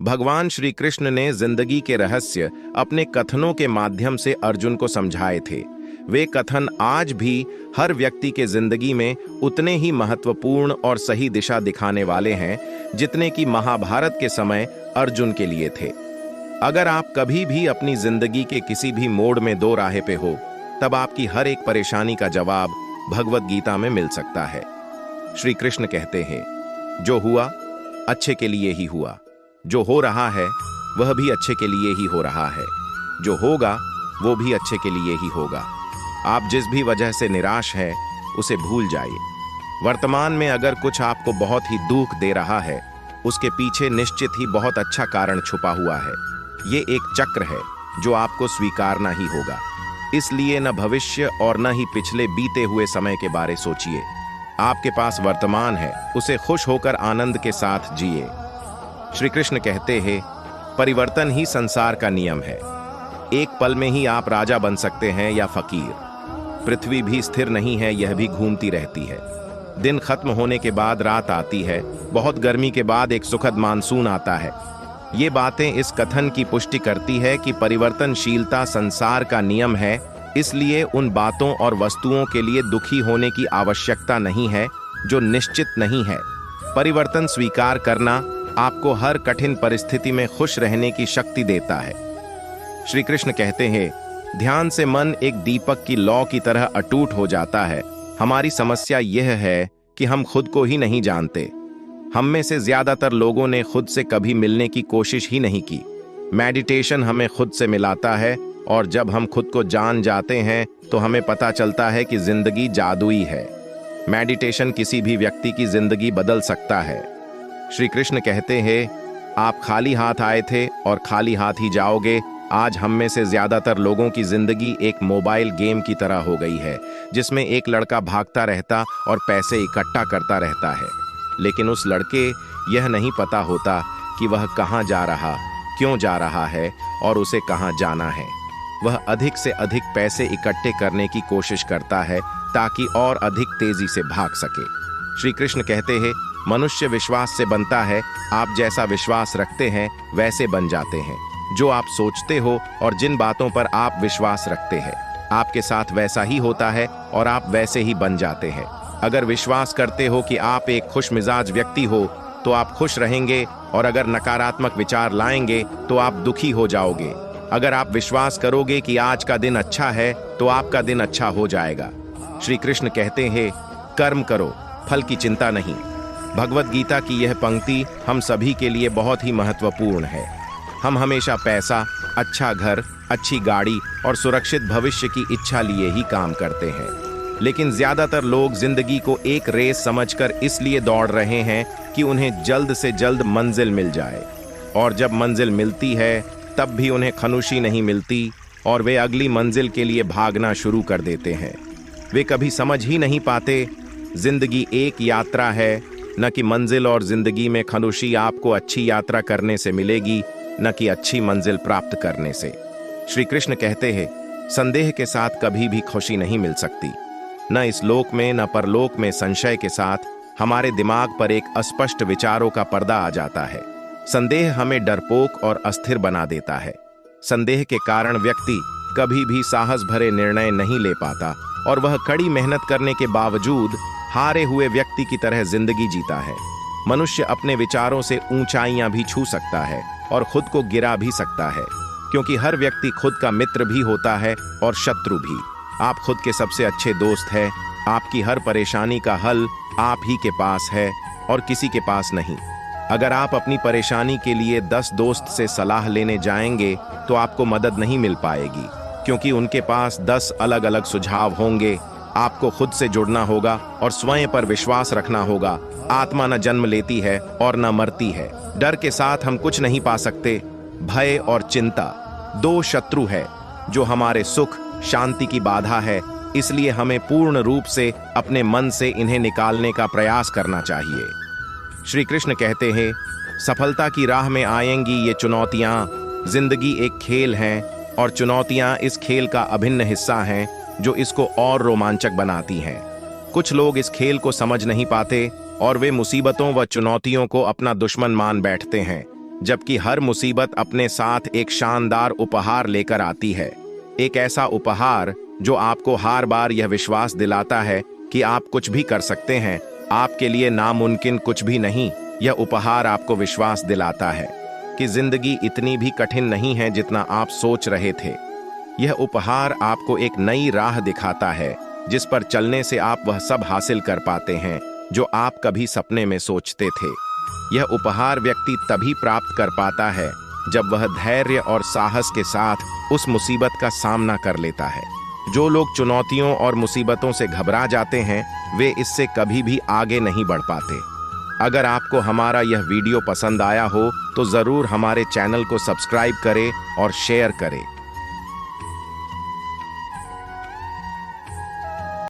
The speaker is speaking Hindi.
भगवान श्री कृष्ण ने जिंदगी के रहस्य अपने कथनों के माध्यम से अर्जुन को समझाए थे। वे कथन आज भी हर व्यक्ति के जिंदगी में उतने ही महत्वपूर्ण और सही दिशा दिखाने वाले हैं जितने कि महाभारत के समय अर्जुन के लिए थे। अगर आप कभी भी अपनी जिंदगी के किसी भी मोड़ में दो राहे पे हो, तब आपकी हर एक परेशानी का जवाब भगवत गीता में मिल सकता है। श्री कृष्ण कहते हैं, जो हुआ अच्छे के लिए ही हुआ, जो हो रहा है वह भी अच्छे के लिए ही हो रहा है, जो होगा वो भी अच्छे के लिए ही होगा। आप जिस भी वजह से निराश हैं उसे भूल जाइए। वर्तमान में अगर कुछ आपको बहुत ही दुख दे रहा है, उसके पीछे निश्चित ही बहुत अच्छा कारण छुपा हुआ है। ये एक चक्र है जो आपको स्वीकारना ही होगा। इसलिए न भविष्य और न ही पिछले बीते हुए समय के बारे सोचिए। आपके पास वर्तमान है, उसे खुश होकर आनंद के साथ जिए। श्री कृष्ण कहते हैं, परिवर्तन ही संसार का नियम है। एक पल में ही आप राजा बन सकते हैं या फकीर। पृथ्वी भी स्थिर नहीं है, यह भी घूमती रहती है। दिन खत्म होने के बाद रात आती है, बहुत गर्मी के बाद एक सुखद मानसून आता है। ये बातें इस कथन की पुष्टि करती है कि परिवर्तनशीलता संसार का नियम है। इसलिए उन बातों और वस्तुओं के लिए दुखी होने की आवश्यकता नहीं है जो निश्चित नहीं है। परिवर्तन स्वीकार करना आपको हर कठिन परिस्थिति में खुश रहने की शक्ति देता है। श्री कृष्ण कहते हैं, ध्यान से मन एक दीपक की लौ की तरह अटूट हो जाता है। हमारी समस्या यह है कि हम खुद को ही नहीं जानते। हम में से ज्यादातर लोगों ने खुद से कभी मिलने की कोशिश ही नहीं की। मेडिटेशन हमें खुद से मिलाता है, और जब हम खुद को जान जाते हैं तो हमें पता चलता है कि जिंदगी जादुई है। मेडिटेशन किसी भी व्यक्ति की जिंदगी बदल सकता है। श्री कृष्ण कहते हैं, आप खाली हाथ आए थे और खाली हाथ ही जाओगे। आज हम में से ज्यादातर लोगों की जिंदगी एक मोबाइल गेम की तरह हो गई है, जिसमें एक लड़का भागता रहता और पैसे इकट्ठा करता रहता है, लेकिन उस लड़के यह नहीं पता होता कि वह कहाँ जा रहा, क्यों जा रहा है और उसे कहाँ जाना है। वह अधिक से अधिक पैसे इकट्ठे करने की कोशिश करता है ताकि और अधिक तेजी से भाग सके। श्री कृष्ण कहते हैं, मनुष्य विश्वास से बनता है। आप जैसा विश्वास रखते हैं वैसे बन जाते हैं। जो आप सोचते हो और जिन बातों पर आप विश्वास रखते हैं, आपके साथ वैसा ही होता है और आप वैसे ही बन जाते हैं। अगर विश्वास करते हो कि आप एक खुश मिजाज व्यक्ति हो तो आप खुश रहेंगे, और अगर नकारात्मक विचार लाएंगे तो आप दुखी हो जाओगे। अगर आप विश्वास करोगे कि आज का दिन अच्छा है तो आपका दिन अच्छा हो जाएगा। श्री कृष्ण कहते हैं, कर्म करो, फल की चिंता नहीं। भगवत गीता की यह पंक्ति हम सभी के लिए बहुत ही महत्वपूर्ण है। हम हमेशा पैसा, अच्छा घर, अच्छी गाड़ी और सुरक्षित भविष्य की इच्छा लिए ही काम करते हैं, लेकिन ज्यादातर लोग जिंदगी को एक रेस समझकर इसलिए दौड़ रहे हैं कि उन्हें जल्द से जल्द मंजिल मिल जाए, और जब मंजिल मिलती है तब भी उन्हें खनुशी नहीं मिलती और वे अगली मंजिल के लिए भागना शुरू कर देते हैं। वे कभी समझ ही नहीं पाते, जिंदगी एक यात्रा है, न कि मंजिल, और जिंदगी में खनुशी आपको अच्छी यात्रा करने से मिलेगी, न कि अच्छी मंजिल प्राप्त करने से। श्री कृष्ण कहते हैं, संदेह के साथ कभी भी खुशी नहीं मिल सकती। न इस लोक में न परलोक में संशय के साथ हमारे दिमाग पर एक अस्पष्ट विचारों का पर्दा आ जाता है। संदेह हमें डरपोक और अस्थिर बना देता है। संदेह के कारण व्यक्ति कभी भी साहस भरे निर्णय नहीं ले पाता, और वह कड़ी मेहनत करने के बावजूद हारे हुए व्यक्ति की तरह जिंदगी जीता है। मनुष्य अपने विचारों से ऊंचाइयां भी छू सकता है और खुद को गिरा भी सकता है, क्योंकि हर व्यक्ति खुद का मित्र भी होता है और शत्रु भी। आप खुद के सबसे अच्छे दोस्त हैं। आपकी हर परेशानी का हल आप ही के पास है और किसी के पास नहीं। अगर आप अपनी परेशानी के लिए 10 दोस्त से सलाह लेने जाएंगे तो आपको मदद नहीं मिल पाएगी, क्योंकि उनके पास 10 अलग अलग सुझाव होंगे। आपको खुद से जुड़ना होगा और स्वयं पर विश्वास रखना होगा। आत्मा न जन्म लेती है और न मरती है। डर के साथ हम कुछ नहीं पा सकते। भय और चिंता 2 शत्रु है जो हमारे सुख शांति की बाधा है। इसलिए हमें पूर्ण रूप से अपने मन से इन्हें निकालने का प्रयास करना चाहिए। श्री कृष्ण कहते हैं, सफलता की राह में आएंगी ये चुनौतियां। जिंदगी एक खेल है और चुनौतियां इस खेल का अभिन्न हिस्सा हैं जो इसको और रोमांचक बनाती हैं। कुछ लोग इस खेल को समझ नहीं पाते और वे मुसीबतों व चुनौतियों को अपना दुश्मन मान बैठते हैं। जबकि हर मुसीबत अपने साथ एक शानदार उपहार लेकर आती है। एक ऐसा उपहार जो आपको हर बार यह विश्वास दिलाता है कि आप कुछ भी कर सकते हैं, आपके लिए नामुमकिन कुछ भी नहीं। यह उपहार आपको विश्वास दिलाता है कि जिंदगी इतनी भी कठिन नहीं है जितना आप सोच रहे थे। यह उपहार आपको एक नई राह दिखाता है जिस पर चलने से आप वह सब हासिल कर पाते हैं जो आप कभी सपने में सोचते थे। यह उपहार व्यक्ति तभी प्राप्त कर पाता है जब वह धैर्य और साहस के साथ उस मुसीबत का सामना कर लेता है। जो लोग चुनौतियों और मुसीबतों से घबरा जाते हैं वे इससे कभी भी आगे नहीं बढ़ पाते। अगर आपको हमारा यह वीडियो पसंद आया हो तो ज़रूर हमारे चैनल को सब्सक्राइब करें और शेयर करें।